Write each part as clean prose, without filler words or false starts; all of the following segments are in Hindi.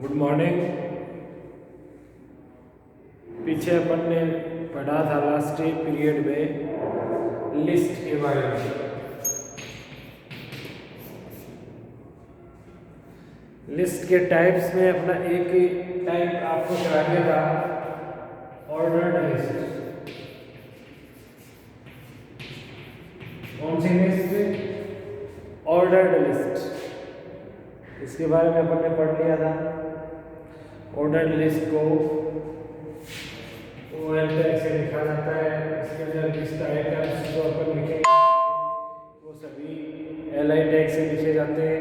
Good morning. पीछे अपन ने पढ़ा था लास्ट पीरियड में लिस्ट के बारे में। लिस्ट के टाइप्स में अपना एक ही टाइप आपको कराने का ऑर्डर्ड लिस्ट। कौन सी लिस्ट? Ordered list. इसके बारे में अपन ने पढ़ लिया था। ऑर्डर्ड लिस्ट को OL टैग से लिखा जाता है। इसके अंदर लिस्ट आइटम्स जो अपन लिखेंगे वो सभी LI टैग से लिखे जाते हैं।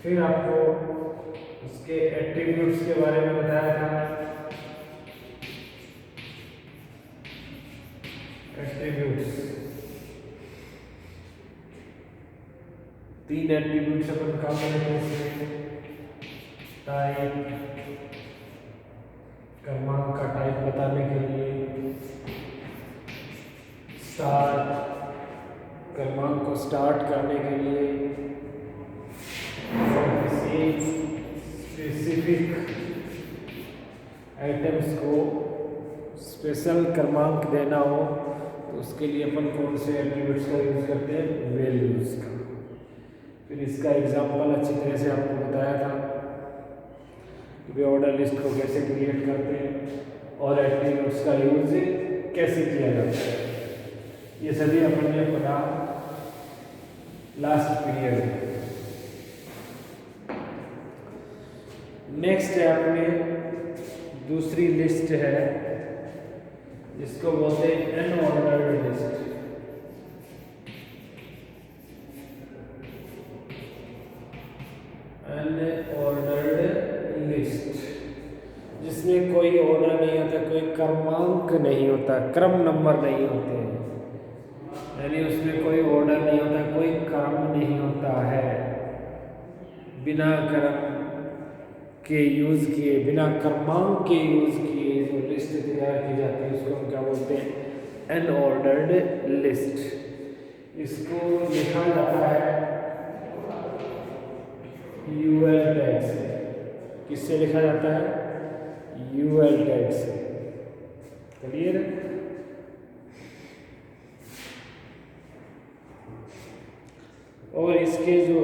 फिर आपको उसके एट्रीब्यूट्स के बारे में बताया था। एट्रीब्यूट्स 3 एट्रीब्यूट्स अपन काम करते हैं। टाइप, क्रमांक का टाइप बताने के लिए, स्टार्ट, क्रमांक को स्टार्ट करने के लिए, किसी स्पेसिफिक आइटम्स को स्पेशल क्रमांक देना हो तो उसके लिए अपन कौन से एट्रीब्यूट्स का यूज करते हैं? वैल्यूज का। फिर इसका एग्जांपल अच्छी तरह से आपको बताया था कि ऑर्डर लिस्ट को कैसे क्रिएट करते हैं और एट्रीब्यूट्स का यूज कैसे किया जाता है। ये सभी अपन ने पढ़ा लास्ट पीरियड में। नेक्स्ट है अपने दूसरी लिस्ट है जिसको बोलते हैं अनऑर्डर्ड लिस्ट। अनऑर्डर्ड लिस्ट जिसमें कोई ऑर्डर नहीं होता, कोई क्रमांक नहीं होता, क्रम नंबर नहीं होते हैं, यानी उसमें कोई ऑर्डर नहीं होता, कोई क्रम नहीं होता है। बिना क्रम के यूज किए, बिना क्रमांक के यूज किए जो लिस्ट तैयार की जाती है उसको हम क्या बोलते हैं? Unordered list. इसको लिखा जाता है UL टैग से। किससे लिखा जाता है? UL टैग से। क्लियर है? और इसके जो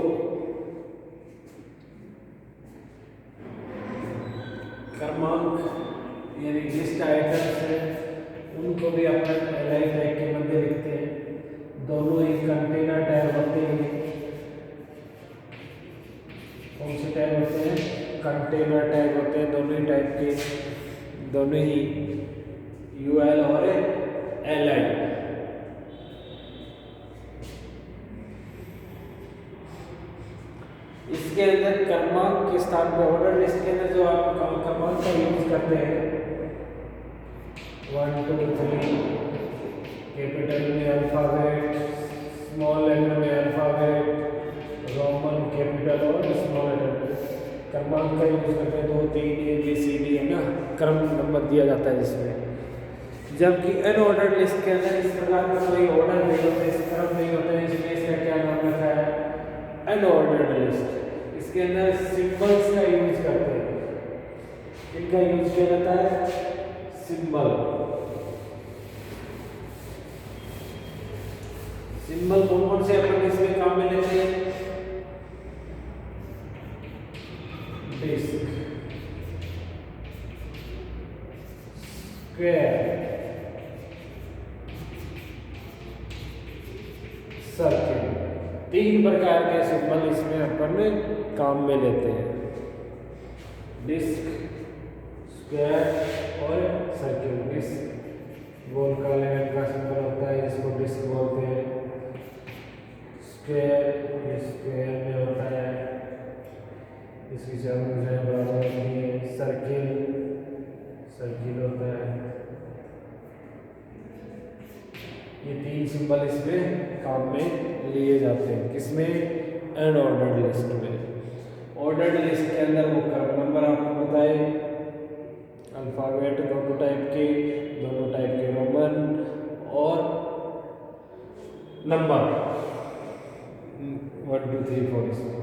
क्रमांक यानी लिस्ट आइटम्स है उनको भी अपन LI टैग के मध्य लिखते हैं। दोनों ही कंटेनर टैग होते हैं। कौन से टैग होते हैं? कंटेनर टैग होते हैं। दोनों ही टाइप के, दोनों ही UL और LI। इसके अंदर क्रमांक के स्थान पर ऑर्डर लिस्ट के अंदर जो आप क्रमांक का यूज करते हैं 1 2 3 कैपिटल में अल्फाबेट, स्मॉल लेटर में अल्फाबेट, रोमन कैपिटल और स्मॉल लेटर क्रमांक का यूज करते हैं। 2 3 ABCD है ना, क्रम नंबर दिया जाता है जिसमें। जबकि अनऑर्डर्ड लिस्ट के अंदर इस प्रकार का कोई ऑर्डर नहीं होता, इस क्रम नहीं होता है, इसलिए इसका क्या नाम रखा है? Unordered list. इसके अंदर सिंबल्स का यूज करते हैं। इनका यूज किया जाता है सिंबल। सिंबल कौन कौन से अपन इसमें काम में लेते हैं? Disc, square, circle. 3 प्रकार के सिंबल इसमें अपन काम में लेते हैं। डिस्क, स्क्वायर और सर्किल। डिस्क गोल काले रंग का सिंबल होता है जिसको डिस्क बोलते हैं। स्क्वायर ये स्क्वायर में होता है, इसकी चारों भुजाएं बराबर होती है। सर्किल सर्किल होता है। ये 3 सिंबल इसमें काम में लिए जाते हैं। किसमें? अनऑर्डर्ड लिस्ट में। ऑर्डर्ड लिस्ट के अंदर वो क्रम नंबर आपको बताए, अल्फाबेट दोनों टाइप के रोमन और नंबर 1 2 3 4 इसमें।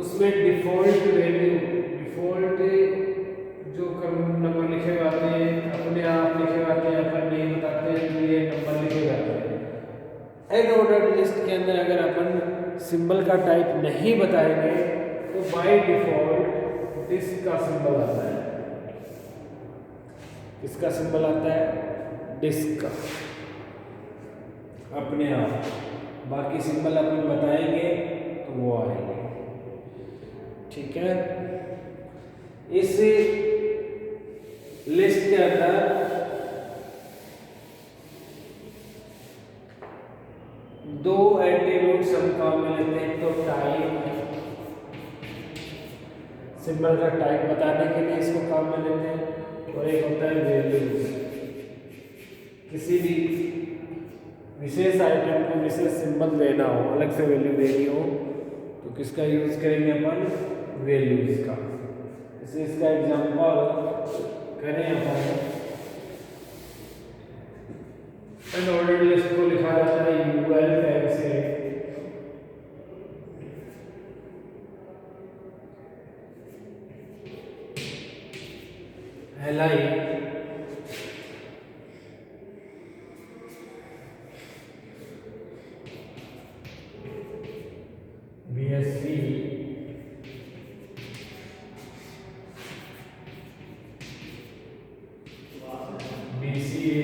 उसमें डिफ़ॉल्ट वैल्यू, डिफ़ॉल्ट जो नंबर लिखे जाते हैं अपने आप लिखे जाते हैं, अपन नहीं बताते हैं तो ये नंबर लिखे जाते हैं। अनऑर्डर्ड लिस्ट के अंदर अगर अपन सिंबल का टाइप नहीं बताएंगे तो बाय डिफ़ॉल्ट डिस्क का सिंबल आता है। किसका सिंबल आता है? डिस्क का, अपने आप। बाकी सिंबल अपन बताएंगे तो वो आएंगे। ठीक है, इस लिस्ट के अंदर दो एट्रीब्यूट्स हम काम में लेते हैं। तो टाइप, सिंबल का टाइप बताने के लिए इसको काम में लेते हैं, और एक होता है वैल्यूज। किसी भी विशेष आइटम को विशेष सिंबल देना हो, अलग से वैल्यू देनी हो तो किसका यूज करेंगे अपन? वैल्यूज का। जैसे इसका एग्जांपल करें अपन, अनऑर्डर्ड लिस्ट को लिखा जाता है यूएल टैग से। li bsc bca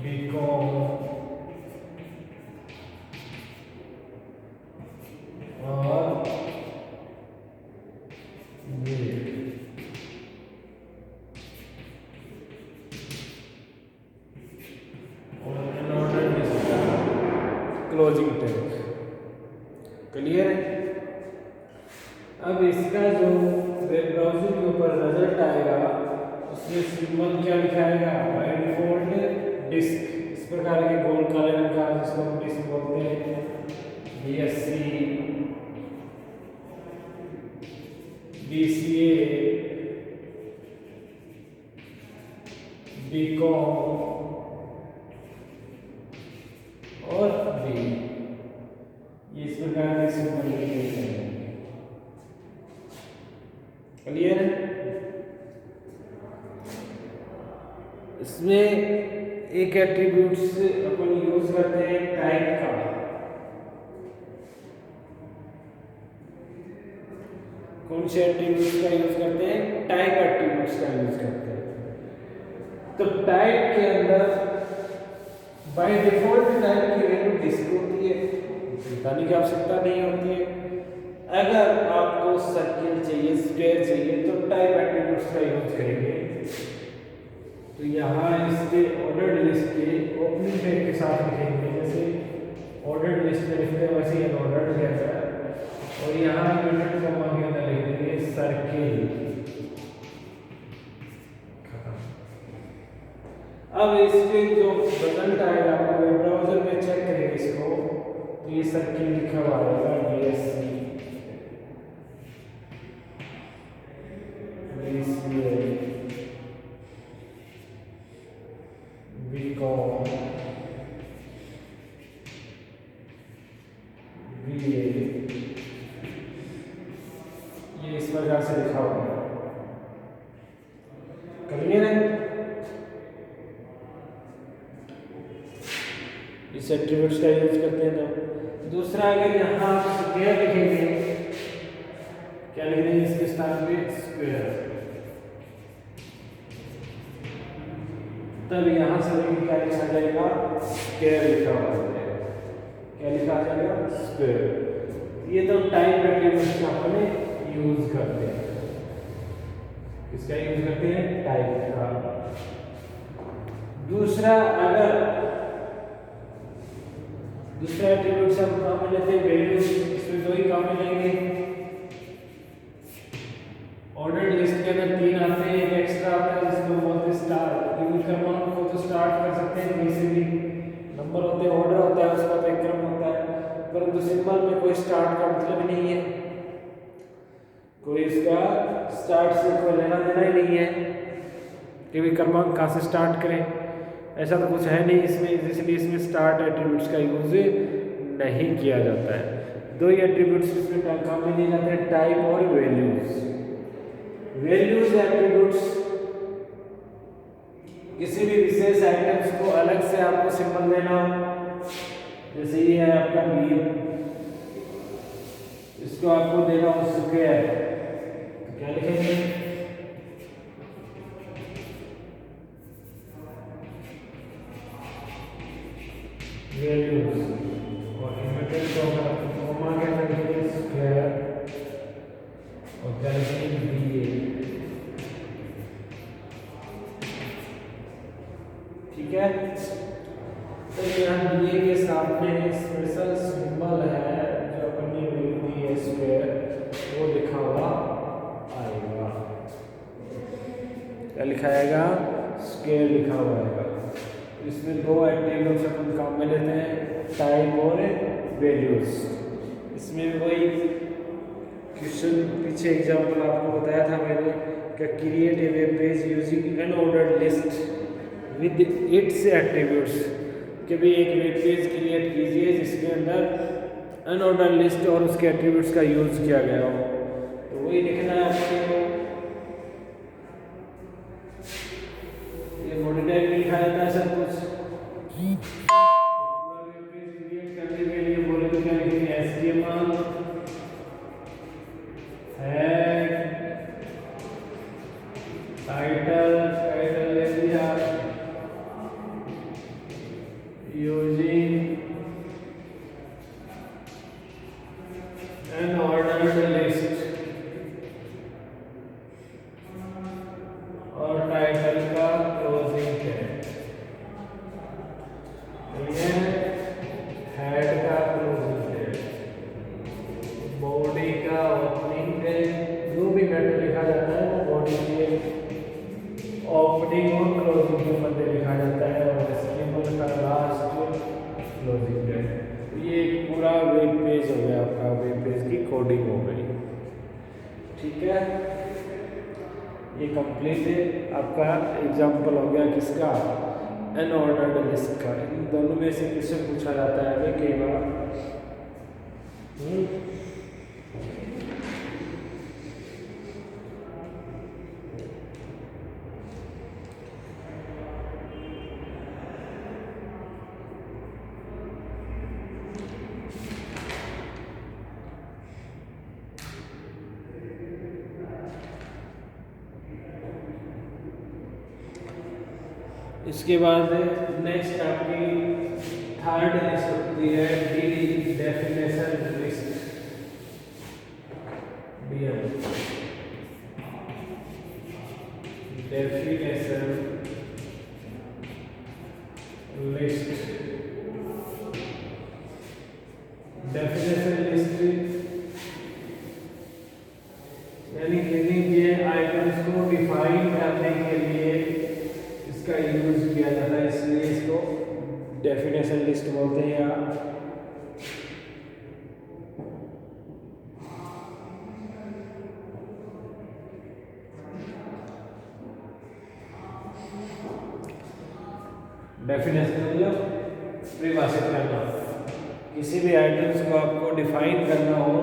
bcom और क्लोजिंग टैग। क्लियर है? अब इसका जो वेब ब्राउज़र के ऊपर रिजल्ट आएगा उसमें सिंबल क्या लिखाएगा? By default disc. इस प्रकार के गोल काले रंग का जिसको हम डिस्क बोलते हैं। बीएससी, बीसीए, बीकॉम और बी, ये इस प्रकार के सिंबल लिखे हैं। क्लियर है? इसमें एक एट्रीब्यूट्स अपन यूज करते हैं टाइप का। कौन से एट्रीब्यूट्स का यूज करते हैं? टाइप एट्रीब्यूट्स का यूज करते हैं। तो टाइप के अंदर बाय डिफॉल्ट टाइप की वैल्यू डिस्क होती है, बताने की आवश्यकता नहीं होती है। अगर आपको सर्किल चाहिए, स्क्वायर चाहिए तो टाइप एट्रीब्यूट्स का यूज करेंगे। तो यहाँ इसके ऑर्डर्ड लिस्ट के ओपनिंग टैग के साथ लिखेंगे, जैसे ऑर्डर्ड लिस्ट में लिखते हैं वैसे ही अनऑर्डर्ड के अंदर, और यहाँ यूनिट कॉमा के अंदर लिख देंगे सर्किल। अब इसके जो रिजल्ट आएगा आपको वेब ब्राउज़र में चेक करेंगे इसको, तो ये सर्किल लिखा हुआ आएगा बीएससी, बीसीए, बीकॉम, बीए, ये इस प्रकार से लिखा हुआ है। क्लियर है? इस एट्रीब्यूट्स का यूज करते हैं। तो दूसरा, अगर यहाँ स्क्वायर लिखेंगे, क्या लिखेंगे इसके स्थान पे? स्क्वायर। तब यहाँ से क्या लिखा जाएगा? स्क्वायर लिखा हुआ है। क्या लिखा जाएगा? स्क्वायर। ये तो टाइप एट्रीब्यूट्स का अपने यूज करते हैं। किसका यूज करते हैं? टाइप का। दूसरा, अगर दूसरा एट्रीब्यूट से हम काम में लेते हैं वैल्यूज। इसमें दो ही काम में लेंगे। ऑर्डर्ड लिस्ट के अंदर 3 आते हैं, एक एक्स्ट्रा आता है जिसको बोलते हैं स्टार्ट। यूनिट क्रमांक को तो स्टार्ट कर सकते हैं कहीं से भी, नंबर होते हैं, ऑर्डर होता है, उसका तो एक क्रम होता है, परंतु सिंबल में कोई स्टार्ट का मतलब नहीं है, कोई इसका स्टार्ट से कोई लेना देना ही नहीं है कि भी क्रमांक कहाँ से स्टार्ट करें। ऐसा तो कुछ है नहीं इसमें, इसलिए इसमें स्टार्ट एट्रीब्यूट्स का यूज नहीं किया जाता है। दो ही एट्रीब्यूट्स इसमें काम में लिए जाते हैं, टाइप और वैल्यूज। वैल्यूज एट्रीब्यूट्स किसी भी विशेष आइटम्स को अलग से आपको सिंबल देना, जैसे ये है आपका बी, इसको आपको देना हो स्क्वायर, तो क्या लिखेंगे, वैल्यूज, और इनवर्टेड कॉमा के अंदर लिखेंगे स्क्वायर, और क्या लिखेंगे बी ए। ठीक है, तो यहाँ बी ए के सामने स्पेशल सिंबल है जो अपनी वैल्यू दी है स्क्वायर, वो लिखा हुआ आएगा। क्या लिखा आएगा, स्क्वायर लिखा हुआ आएगा। इसमें दो एट्रीब्यूट्स अपन काम में लेते हैं, टाइप और वैल्यूज। इसमें वही क्वेश्चन पीछे एग्जांपल आपको बताया था मैंने कि create a web page using unordered list with its attributes, कि भी एक वेब पेज क्रिएट कीजिए जिसके अंदर अनऑर्डर्ड लिस्ट और उसके एट्रीब्यूट्स का यूज किया गया हो। तो वही लिखना है आपको, ये बॉडी टाइप में लिखा जाता है सब कुछ। पूरा वेब पेज क्रिएट करने के लिए बोले तो क्या लिखेंगे, HTML हेड टाइटल ले दिया, यूजिंग एन ऑर्डर्ड लिस्ट, और टाइटल का क्लोजिंग टैग, ये हेड का क्लोजिंग टैग, बॉडी का ओपनिंग टैग। जो भी मैटर लिखा जाता है वो बॉडी के ओपनिंग और क्लोजिंग के मध्य लिखा जाता है, और HTML का लास्ट क्लोजिंग टैग। ये एक पूरा वेब पेज हो गया, आपका वेब पेज की कोडिंग हो गई। ठीक है, ये कंप्लीट है आपका एग्जांपल हो गया किसका, अनऑर्डर्ड लिस्ट का। इन दोनों में से क्वेश्चन पूछा जाता है कई बार। इसके बाद नेक्स्ट आपकी थर्ड लिस्ट होती है D, definition list, DL, definition list. Definition list यानी किसी के आइटम्स को डिफाइन करने के लिए इसका यूज किया जाता है, इसलिए इसको डेफिनेशन लिस्ट बोलते हैं। या डेफिनेशन मतलब परिभाषित करना, किसी भी आइटम्स को आपको डिफाइन करना हो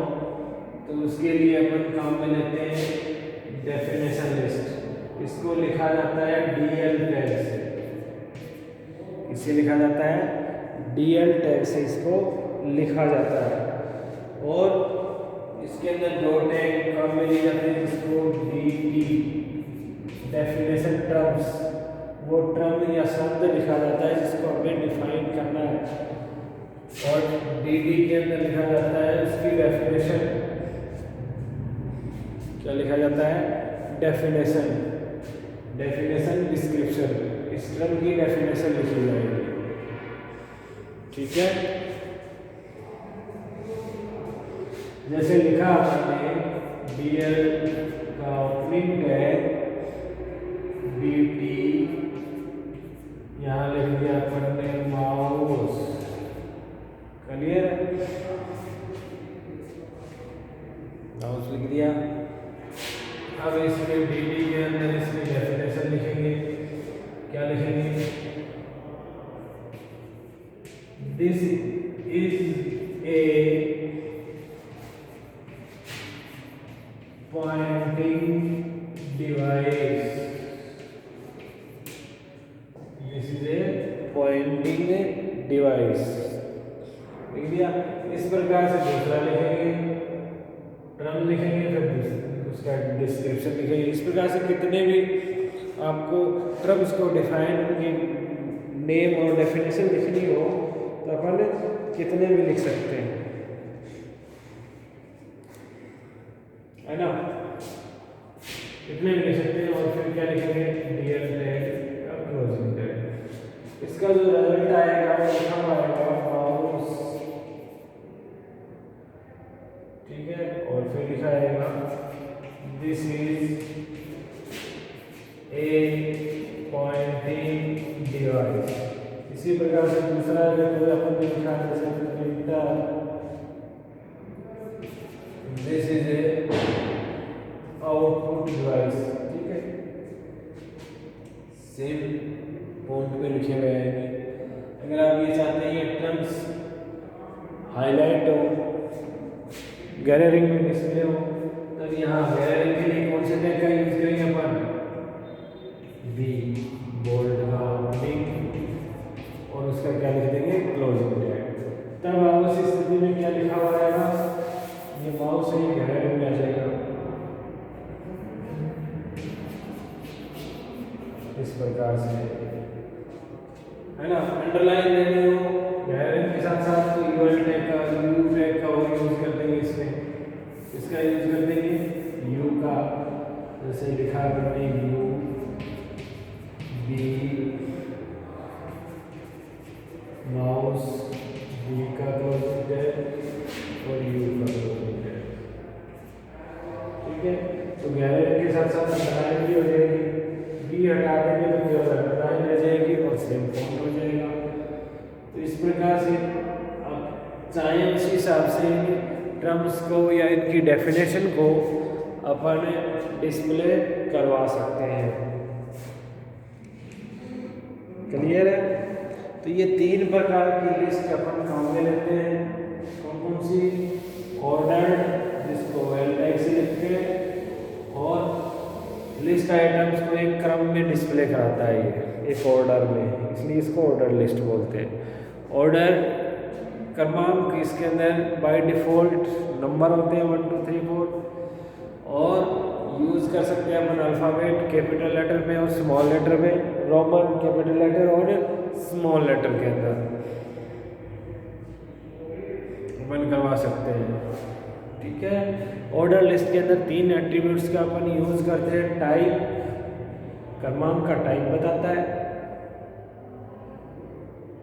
तो उसके लिए अपन काम में लेते हैं डेफिनेशन लिस्ट। इसको लिखा जाता है DL टैग से, इसे लिखा जाता है DL टैग से, इसको लिखा जाता है। और इसके अंदर दो टैग काम में लिए जाते हैं, जिसको DT, डेफिनेशन टर्म्स, वो टर्म या शब्द लिखा जाता है जिसको हमें डिफाइन करना है। और DD के अंदर लिखा जाता है उसकी डेफिनेशन, क्या लिखा जाता है, डेफिनेशन, डेफिनेशन डिस्क्रिप्शन, इस टर्म की डेफिनेशन लिखी जाएगी। ठीक है, जैसे लिखा आपने DL का ओपनिंग टैग DT, यहाँ लिख दिया अपन ने माउस, क्लियर, माउस लिख दिया। अब इसके DD के अंदर इसकी डेफिनेशन लिखेंगे, क्या लिखेंगे, this is a pointing device. This is a pointing device. लिख दिया। इस प्रकार से दूसरा लिखेंगे, टर्म लिखेंगे, फिर उसका डिस्क्रिप्शन लिखेंगे। इस प्रकार से कितने भी आपको टर्म्स को डिफाइन, उनकी नेम और डेफिनेशन लिखनी हो तो अपन कितने भी लिख सकते हैं, है ना, कितने भी लिख सकते हैं। और फिर क्या लिखेंगे, डीएल टैग का क्लोजिंग टैग। इसका जो रिजल्ट आएगा वो लिखा हुआ आएगा माउस, ठीक है, और फिर लिखा आएगा this is a pointing device. इसी प्रकार से दूसरा जो अपन ने लिखा है जैसे printer, this is a output device, ठीक है, सेम पॉइंट पे लिखे हुए हैं। अगर आप ये चाहते हैं ये टर्म्स हाईलाइट हो, गैलरिंग में डिस्प्ले हो, तब यहाँ गैलरिंग के लिए कौन से टैग का यूज करेंगे अपन, बी बोल्ड का लिंक, और उसका क्या लिख देंगे, क्लोजिंग टैग। तब आप उस स्थिति में क्या लिखा हुआ रहेगा, ये माउस है, ये गैलरिंग में आ जाएगा इस प्रकार से, है ना। अंडरलाइन देने हो गैलरिंग के साथ साथ तो यूएल टैग का, यू टैग का वो यूज कर देंगे, इसमें इसका यूज कर देंगे यू का, जैसे लिखा करते हैं यू बी माउस, बी का क्लोजिंग टैग और यू का क्लोजिंग टैग, ठीक है। तो गैलरी के साथ साथ अंडरलाइन भी हो जाएगी, बी हटा देंगे तो केवल अंडरलाइन रह जाएगी और सेम फॉन्ट हो जाएगा। तो इस प्रकार से आप चाहें उस हिसाब से टर्म्स को या इनकी डेफिनेशन को अपन डिस्प्ले करवा सकते हैं। क्लियर है। तो ये तीन प्रकार की लिस्ट अपन काम में लेते हैं। कौन कौन सी? ऑर्डर्ड, जिसको वेल टैग से लिखते हैं, और लिस्ट आइटम्स को एक क्रम में डिस्प्ले कराता है ये एक ऑर्डर में, इसलिए इसको ऑर्डर लिस्ट बोलते हैं। ऑर्डर क्रमांक, इसके अंदर बाय डिफ़ॉल्ट नंबर होते हैं 1 2 3 4, और यूज़ कर सकते हैं अपन अल्फ़ाबेट कैपिटल लेटर में और स्मॉल लेटर में, रोमन कैपिटल लेटर और स्मॉल लेटर के अंदर अपन करवा सकते हैं, ठीक है। ऑर्डर लिस्ट के अंदर 3 एट्रीब्यूट्स का अपन यूज़ करते हैं। टाइप, क्रमांक का टाइप बताता है।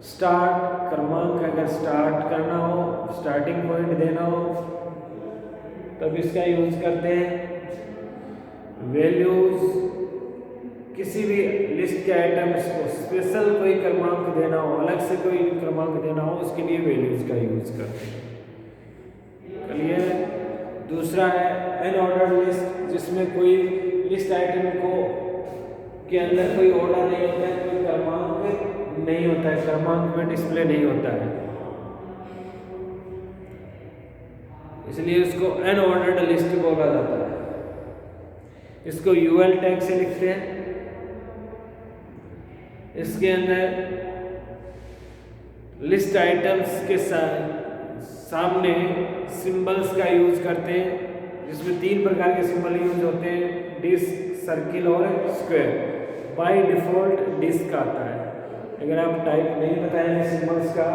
स्टार्ट, क्रमांक अगर स्टार्ट करना हो, स्टार्टिंग पॉइंट देना हो तब इसका यूज़ करते हैं। वैल्यूज़, किसी भी लिस्ट के आइटम्स को स्पेशल कोई क्रमांक देना हो, अलग से कोई क्रमांक देना हो, उसके लिए वैल्यूज़ का यूज़ करते हैं। क्लियर। दूसरा है अनऑर्डर्ड लिस्ट, जिसमें कोई लिस्ट आइटम को के अंदर कोई ऑर्डर नहीं होता है, कोई क्रमांक नहीं होता है, क्रमांक में डिस्प्ले नहीं होता है, इसलिए उसको अनऑर्डर्ड लिस्ट बोला जाता है। इसको यूएल टैग से लिखते हैं। इसके अंदर लिस्ट आइटम्स के सामने सिंबल्स का यूज करते हैं, जिसमें 3 प्रकार के सिंबल यूज होते हैं, डिस्क, सर्किल और स्क्वायर। बाय डिफ़ॉल्ट डिस्क आता है। अगर आप टाइप नहीं बताएंगे सिंबल्स का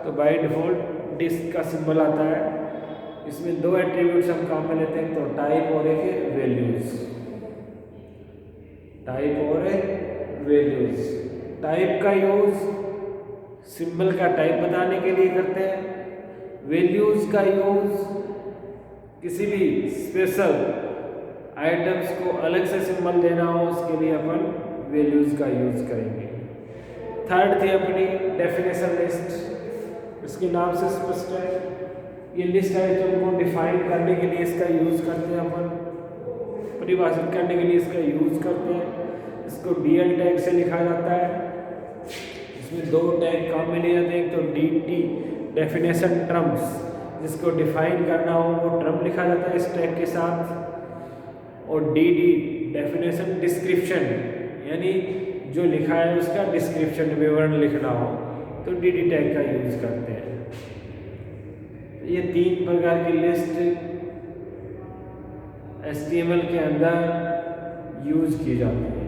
तो बाय डिफ़ॉल्ट डिस्क का सिंबल आता है। इसमें 2 एट्रीब्यूट्स हम काम में लेते हैं, तो टाइप और एक वैल्यूज। टाइप और वैल्यूज। टाइप का यूज सिंबल का टाइप बताने के लिए करते हैं। वैल्यूज का यूज किसी भी स्पेशल आइटम्स को अलग से सिंबल देना हो, उसके लिए अपन वैल्यूज का यूज करेंगे। थर्ड थी अपनी डेफिनेशन लिस्ट। इसके नाम से स्पष्ट है, ये लिस्ट आइटम को डिफाइन करने के लिए इसका यूज करते हैं अपन, परिभाषित करने के लिए इसका यूज करते हैं। इसको डीएल टैग से लिखा जाता है। इसमें दो टैग काम में लिए जाते हैं। एक तो DT डेफिनेशन टर्म्स, जिसको डिफाइन करना हो वो टर्म लिखा जाता है इस टैग के साथ, और DD डेफिनेशन डिस्क्रिप्शन, यानी जो लिखा है उसका डिस्क्रिप्शन विवरण लिखना हो तो DD टैग का यूज़ करते हैं। ये 3 प्रकार की लिस्ट HTML के अंदर यूज़ की जाती है।